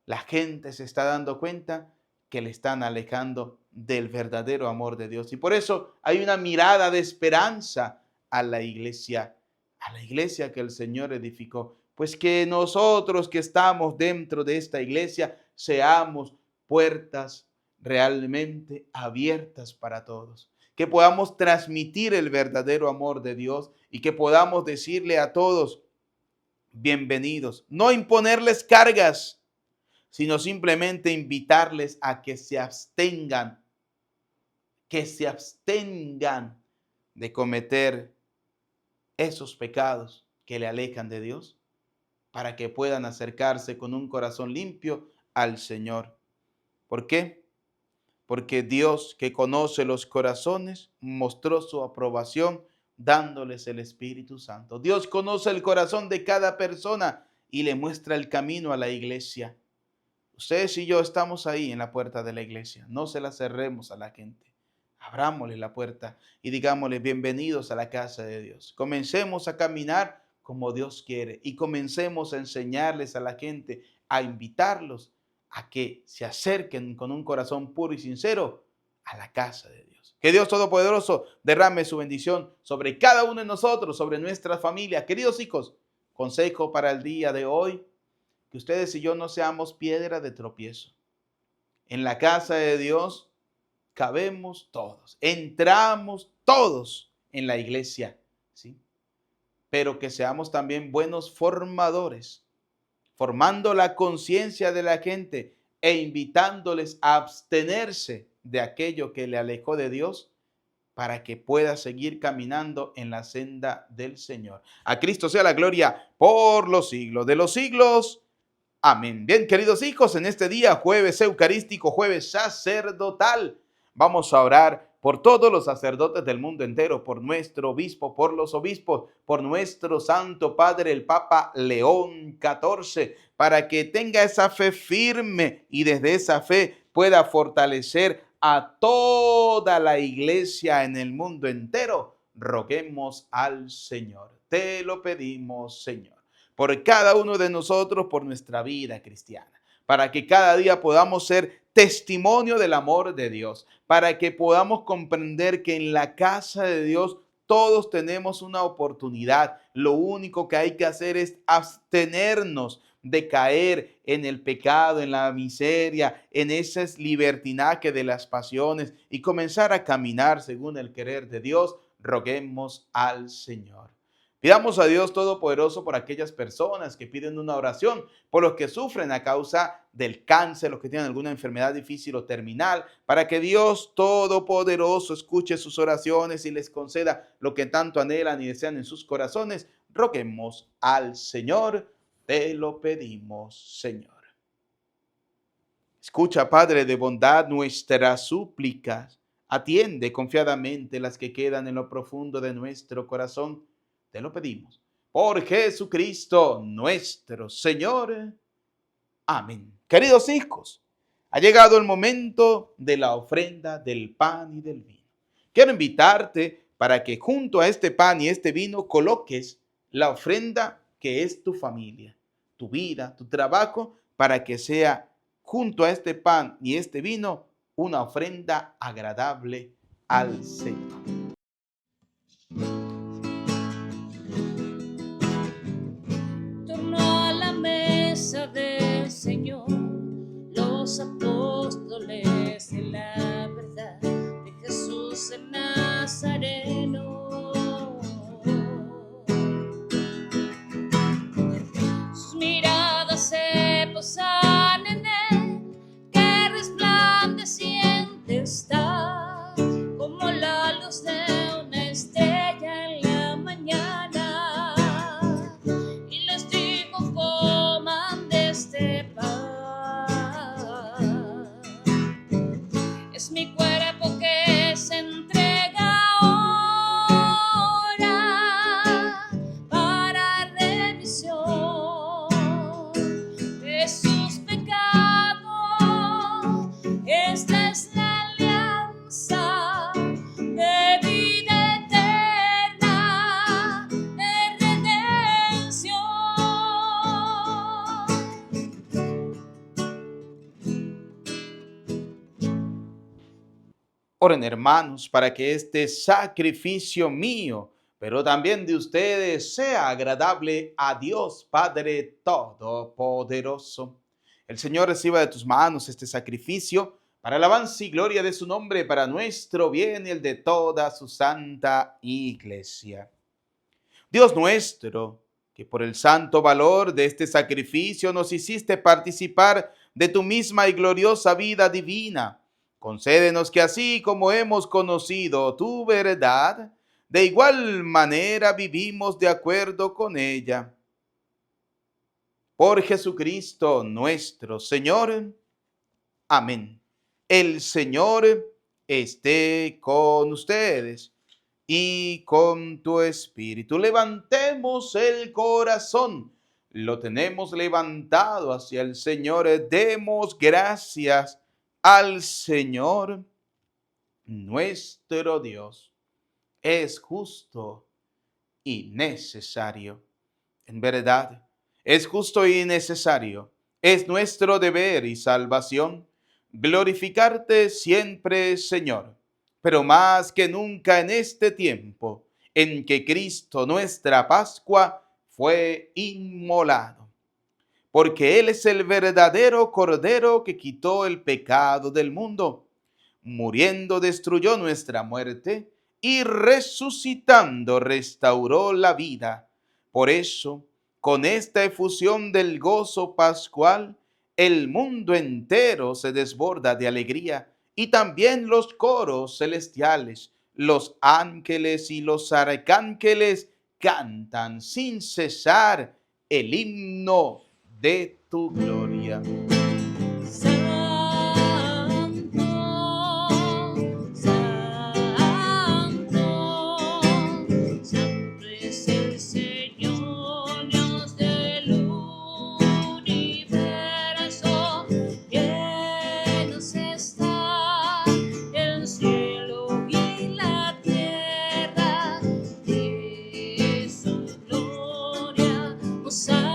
la gente se está dando cuenta que le están alejando del verdadero amor de Dios. Y por eso hay una mirada de esperanza a la iglesia que el Señor edificó. Pues que nosotros que estamos dentro de esta iglesia seamos puertas realmente abiertas para todos. Que podamos transmitir el verdadero amor de Dios y que podamos decirle a todos, bienvenidos, no imponerles cargas, sino simplemente invitarles a que se abstengan de cometer esos pecados que le alejan de Dios, para que puedan acercarse con un corazón limpio al Señor. ¿Por qué? Porque Dios, que conoce los corazones, mostró su aprobación dándoles el Espíritu Santo. Dios conoce el corazón de cada persona y le muestra el camino a la iglesia. Ustedes y yo estamos ahí en la puerta de la iglesia. No se la cerremos a la gente. Abrámosle la puerta y digámosle bienvenidos a la casa de Dios. Comencemos a caminar como Dios quiere y comencemos a enseñarles a la gente, a invitarlos a que se acerquen con un corazón puro y sincero a la casa de Dios. Que Dios Todopoderoso derrame su bendición sobre cada uno de nosotros, sobre nuestra familia. Queridos hijos, consejo para el día de hoy: que ustedes y yo no seamos piedra de tropiezo. En la casa de Dios cabemos todos, entramos todos en la iglesia, ¿sí? Pero que seamos también buenos formadores, formando la conciencia de la gente e invitándoles a abstenerse de aquello que le alejó de Dios para que pueda seguir caminando en la senda del Señor. A Cristo sea la gloria por los siglos de los siglos. Amén. Bien, queridos hijos, en este día, jueves eucarístico, jueves sacerdotal, vamos a orar por todos los sacerdotes del mundo entero, por nuestro obispo, por los obispos, por nuestro Santo Padre, el Papa León 14, para que tenga esa fe firme y desde esa fe pueda fortalecer a toda la iglesia en el mundo entero. Roguemos al Señor. Te lo pedimos, Señor, por cada uno de nosotros, por nuestra vida cristiana, para que cada día podamos ser testimonio del amor de Dios, para que podamos comprender que en la casa de Dios todos tenemos una oportunidad. Lo único que hay que hacer es abstenernos de caer en el pecado, en la miseria, en ese libertinaje de las pasiones y comenzar a caminar según el querer de Dios. Roguemos al Señor. Pidamos a Dios Todopoderoso por aquellas personas que piden una oración, por los que sufren a causa del cáncer, los que tienen alguna enfermedad difícil o terminal, para que Dios Todopoderoso escuche sus oraciones y les conceda lo que tanto anhelan y desean en sus corazones. Roguemos al Señor, te lo pedimos, Señor. Escucha, Padre de bondad, nuestras súplicas. Atiende confiadamente las que quedan en lo profundo de nuestro corazón. Te lo pedimos por Jesucristo nuestro Señor. Amén. Queridos hijos, ha llegado el momento de la ofrenda del pan y del vino. Quiero invitarte para que junto a este pan y este vino coloques la ofrenda que es tu familia, tu vida, tu trabajo, para que sea junto a este pan y este vino una ofrenda agradable al Señor. Torno a la mesa del Señor, los apóstoles de la verdad de Jesús el Nazareno. Sus miradas se posan en él, que resplandeciente está, como la luz de una estrella en la mañana. Y les digo, coman de este pan. Es mi cuerpo que se entrega ahora para remisión de sus pecados. Esta es la alianza de vida eterna, de redención. Oren, hermanos, para que este sacrificio mío, pero también de ustedes, sea agradable a Dios Padre Todopoderoso. El Señor reciba de tus manos este sacrificio para alabanza y gloria de su nombre, para nuestro bien y el de toda su santa iglesia. Dios nuestro, que por el santo valor de este sacrificio nos hiciste participar de tu misma y gloriosa vida divina, concédenos que así como hemos conocido tu verdad, de igual manera vivimos de acuerdo con ella. Por Jesucristo nuestro Señor. Amén. El Señor esté con ustedes y con tu espíritu. Levantemos el corazón. Lo tenemos levantado hacia el Señor. Demos gracias al Señor nuestro Dios. Es justo y necesario. En verdad, es justo y necesario. Es nuestro deber y salvación glorificarte siempre, Señor, pero más que nunca en este tiempo en que Cristo, nuestra Pascua, fue inmolado. Porque Él es el verdadero Cordero que quitó el pecado del mundo. Muriendo destruyó nuestra muerte y resucitando restauró la vida. Por eso, con esta efusión del gozo pascual, el mundo entero se desborda de alegría y también los coros celestiales, los ángeles y los arcángeles cantan sin cesar el himno de tu gloria. Santo, santo, santo es el Señor, Dios del universo. Llenos está el cielo y la tierra de su gloria. Hosana,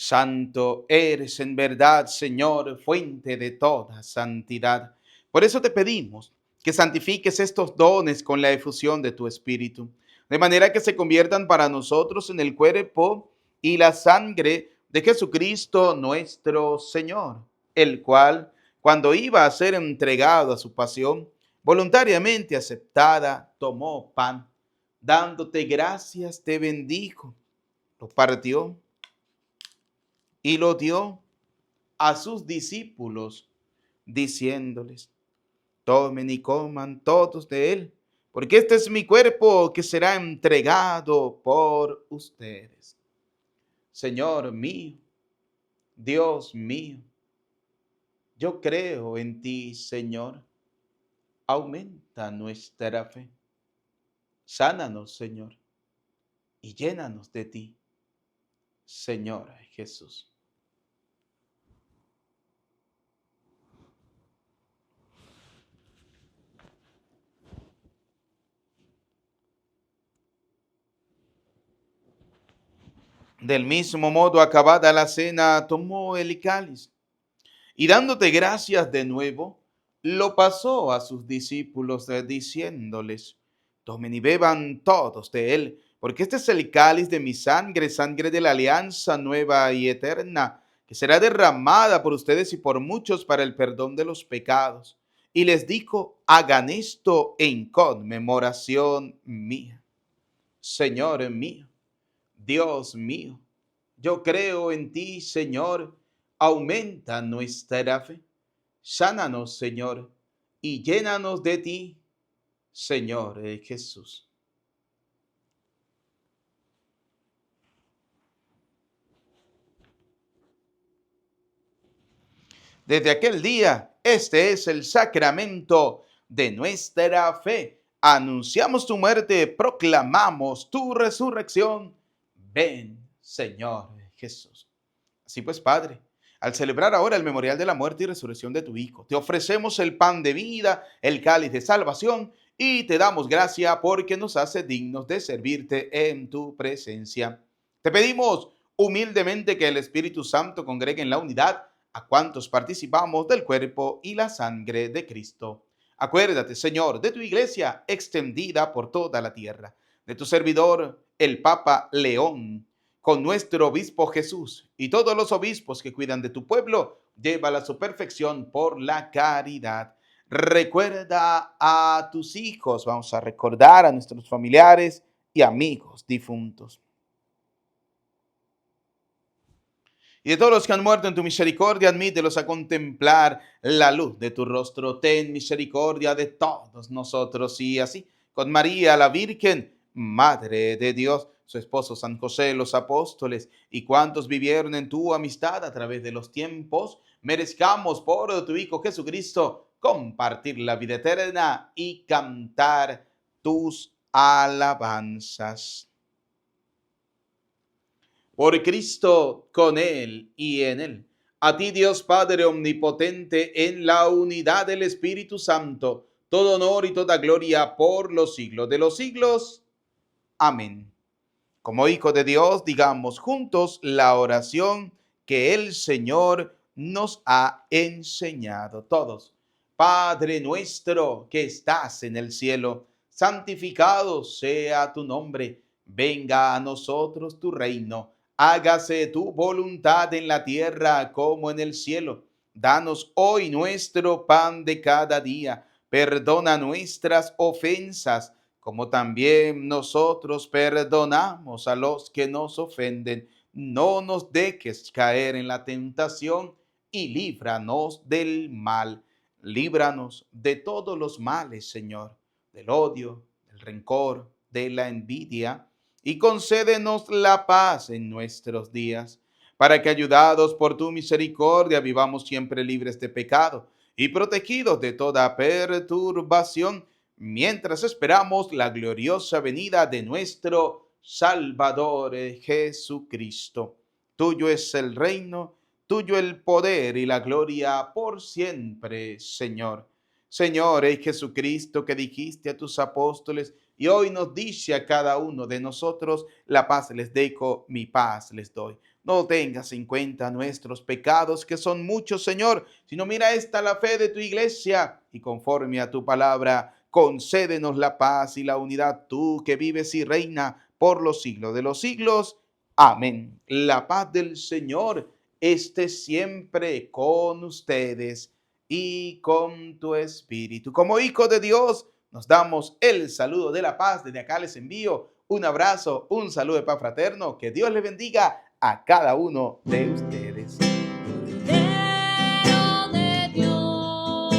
Santo eres en verdad, Señor, fuente de toda santidad. Por eso te pedimos que santifiques estos dones con la efusión de tu Espíritu, de manera que se conviertan para nosotros en el cuerpo y la sangre de Jesucristo nuestro Señor, el cual, cuando iba a ser entregado a su pasión, voluntariamente aceptada, tomó pan, dándote gracias, te bendijo, lo partió y lo dio a sus discípulos, diciéndoles: tomen y coman todos de él, porque este es mi cuerpo que será entregado por ustedes. Señor mío, Dios mío, yo creo en ti, Señor. Aumenta nuestra fe. Sánanos, Señor, y llénanos de ti, Señor Jesús. Del mismo modo, acabada la cena, tomó el cáliz y dándote gracias de nuevo, lo pasó a sus discípulos diciéndoles: tomen y beban todos de él, porque este es el cáliz de mi sangre, sangre de la alianza nueva y eterna, que será derramada por ustedes y por muchos para el perdón de los pecados. Y les dijo: hagan esto en conmemoración mía. Señor mío, Dios mío, yo creo en ti, Señor. Aumenta nuestra fe. Sánanos, Señor, y llénanos de ti, Señor Jesús. Desde aquel día, este es el sacramento de nuestra fe. Anunciamos tu muerte, proclamamos tu resurrección. Ven, Señor Jesús. Así pues, Padre, al celebrar ahora el memorial de la muerte y resurrección de tu Hijo, te ofrecemos el pan de vida, el cáliz de salvación, y te damos gracia porque nos hace dignos de servirte en tu presencia. Te pedimos humildemente que el Espíritu Santo congregue en la unidad a cuantos participamos del cuerpo y la sangre de Cristo. Acuérdate, Señor, de tu iglesia extendida por toda la tierra, de tu servidor, el Papa León, con nuestro obispo Jesús y todos los obispos que cuidan de tu pueblo, llévala a su perfección por la caridad. Recuerda a tus hijos, vamos a recordar a nuestros familiares y amigos difuntos. Y de todos los que han muerto en tu misericordia, admítelos a contemplar la luz de tu rostro. Ten misericordia de todos nosotros. Y así, con María, la Virgen, Madre de Dios, su esposo San José, los apóstoles y cuantos vivieron en tu amistad a través de los tiempos, merezcamos por tu Hijo Jesucristo compartir la vida eterna y cantar tus alabanzas. Por Cristo, con Él y en Él. A ti, Dios Padre omnipotente, en la unidad del Espíritu Santo, todo honor y toda gloria por los siglos de los siglos. Amén. Como hijo de Dios, digamos juntos la oración que el Señor nos ha enseñado. Todos. Padre nuestro que estás en el cielo, santificado sea tu nombre. Venga a nosotros tu reino. Hágase tu voluntad en la tierra como en el cielo. Danos hoy nuestro pan de cada día. Perdona nuestras ofensas, como también nosotros perdonamos a los que nos ofenden. No nos dejes caer en la tentación y líbranos del mal. Líbranos de todos los males, Señor, del odio, del rencor, de la envidia, y concédenos la paz en nuestros días, para que, ayudados por tu misericordia, vivamos siempre libres de pecado y protegidos de toda perturbación, mientras esperamos la gloriosa venida de nuestro Salvador Jesucristo. Tuyo es el reino, tuyo el poder y la gloria por siempre, Señor. Señor, es Jesucristo que dijiste a tus apóstoles y hoy nos dice a cada uno de nosotros: la paz les dejo, mi paz les doy. No tengas en cuenta nuestros pecados, que son muchos, Señor, sino mira esta la fe de tu iglesia y conforme a tu palabra, concédenos la paz y la unidad, tú que vives y reina por los siglos de los siglos. Amén. La paz del Señor esté siempre con ustedes y con tu espíritu. Como hijo de Dios, nos damos el saludo de la paz. Desde acá les envío un abrazo, un saludo de paz fraterno. Que Dios les bendiga a cada uno de ustedes. Cordero de Dios,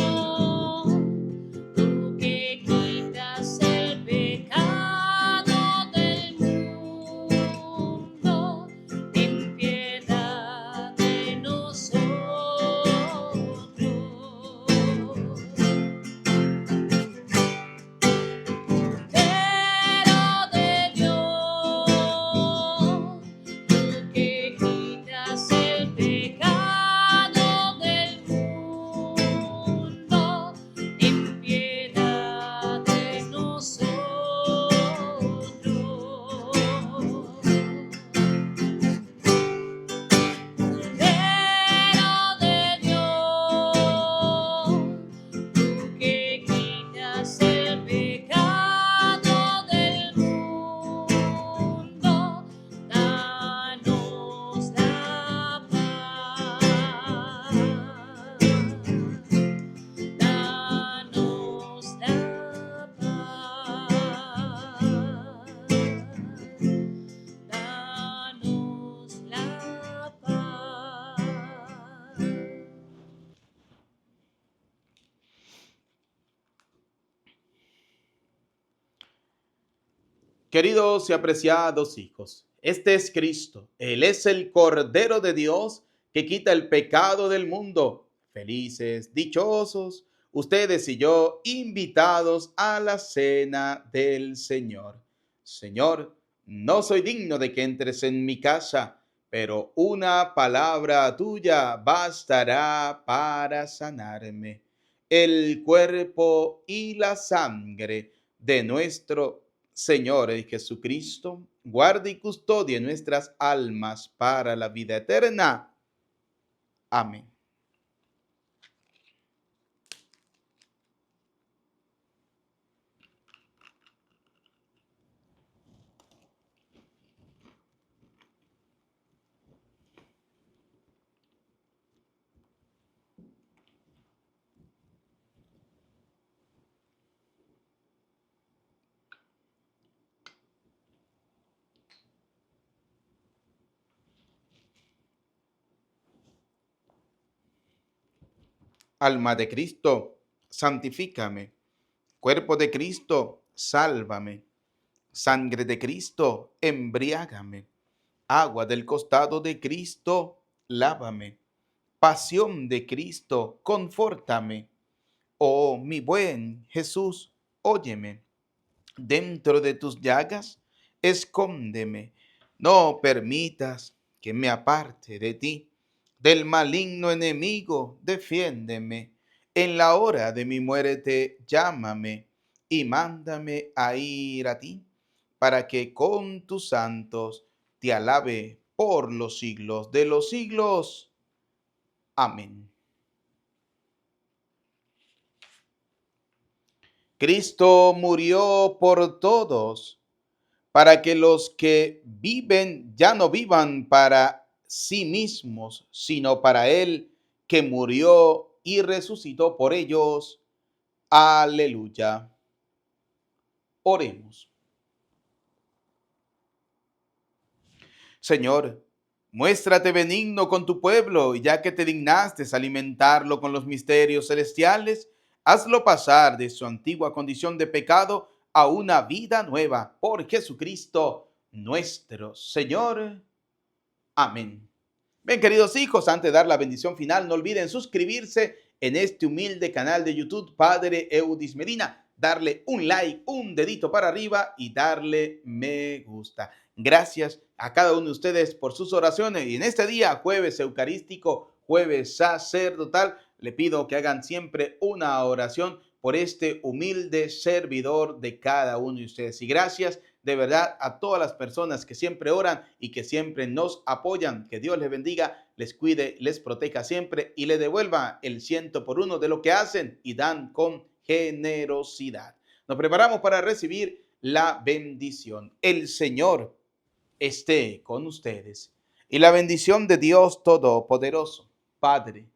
tú que quitas el pecado del mundo, ten piedad de nosotros. Cordero de Dios, tú que quitas el pecado del mundo, ten piedad de nosotros. Cordero de Dios, tú que quitas el pecado del mundo, danos la paz. Danos la paz. Danos la paz. Queridos y apreciados hijos, este es Cristo. Él es el Cordero de Dios que quita el pecado del mundo. Felices, dichosos, ustedes y yo, invitados a la cena del Señor. Señor, no soy digno de que entres en mi casa, pero una palabra tuya bastará para sanarme. El cuerpo y la sangre de nuestro Señor Jesucristo, guarde y custodie nuestras almas para la vida eterna. Amén. Alma de Cristo, santifícame. Cuerpo de Cristo, sálvame. Sangre de Cristo, embriágame. Agua del costado de Cristo, lávame. Pasión de Cristo, confórtame. Oh, mi buen Jesús, óyeme. Dentro de tus llagas, escóndeme. No permitas que me aparte de ti. Del maligno enemigo, defiéndeme. En la hora de mi muerte, llámame y mándame a ir a ti, para que con tus santos te alabe por los siglos de los siglos. Amén. Cristo murió por todos, para que los que viven ya no vivan para sí mismos, sino para Él que murió y resucitó por ellos. Aleluya. Oremos. Señor, muéstrate benigno con tu pueblo, y ya que te dignaste alimentarlo con los misterios celestiales, hazlo pasar de su antigua condición de pecado a una vida nueva por Jesucristo nuestro Señor. Amén. Bien, queridos hijos, antes de dar la bendición final, no olviden suscribirse en este humilde canal de YouTube, Padre Eudis Medina, darle un like, un dedito para arriba y darle me gusta. Gracias a cada uno de ustedes por sus oraciones, y en este día, jueves eucarístico, jueves sacerdotal, le pido que hagan siempre una oración por este humilde servidor de cada uno de ustedes. Y gracias de verdad a todas las personas que siempre oran y que siempre nos apoyan. Que Dios les bendiga, les cuide, les proteja siempre y les devuelva el 100 por 1 de lo que hacen y dan con generosidad. Nos preparamos para recibir la bendición. El Señor esté con ustedes y la bendición de Dios Todopoderoso, Padre,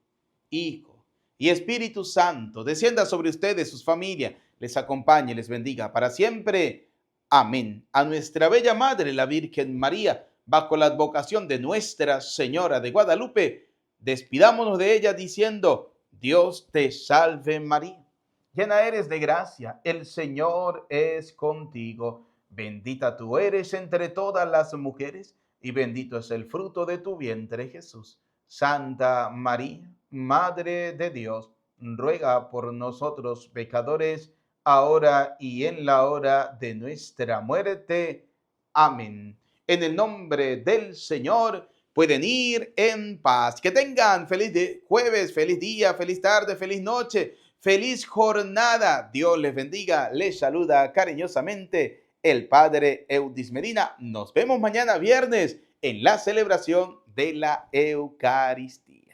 Hijo y Espíritu Santo, descienda sobre ustedes, sus familias, les acompañe, les bendiga para siempre. Amén. A nuestra bella Madre, la Virgen María, bajo la advocación de Nuestra Señora de Guadalupe, despidámonos de ella diciendo: Dios te salve María, llena eres de gracia, el Señor es contigo. Bendita tú eres entre todas las mujeres, y bendito es el fruto de tu vientre, Jesús. Santa María, Madre de Dios, ruega por nosotros pecadores, ahora y en la hora de nuestra muerte. Amén. En el nombre del Señor, pueden ir en paz. Que tengan feliz jueves, feliz día, feliz tarde, feliz noche, feliz jornada. Dios les bendiga. Les saluda cariñosamente el Padre Eudis Medina. Nos vemos mañana viernes en la celebración de la Eucaristía.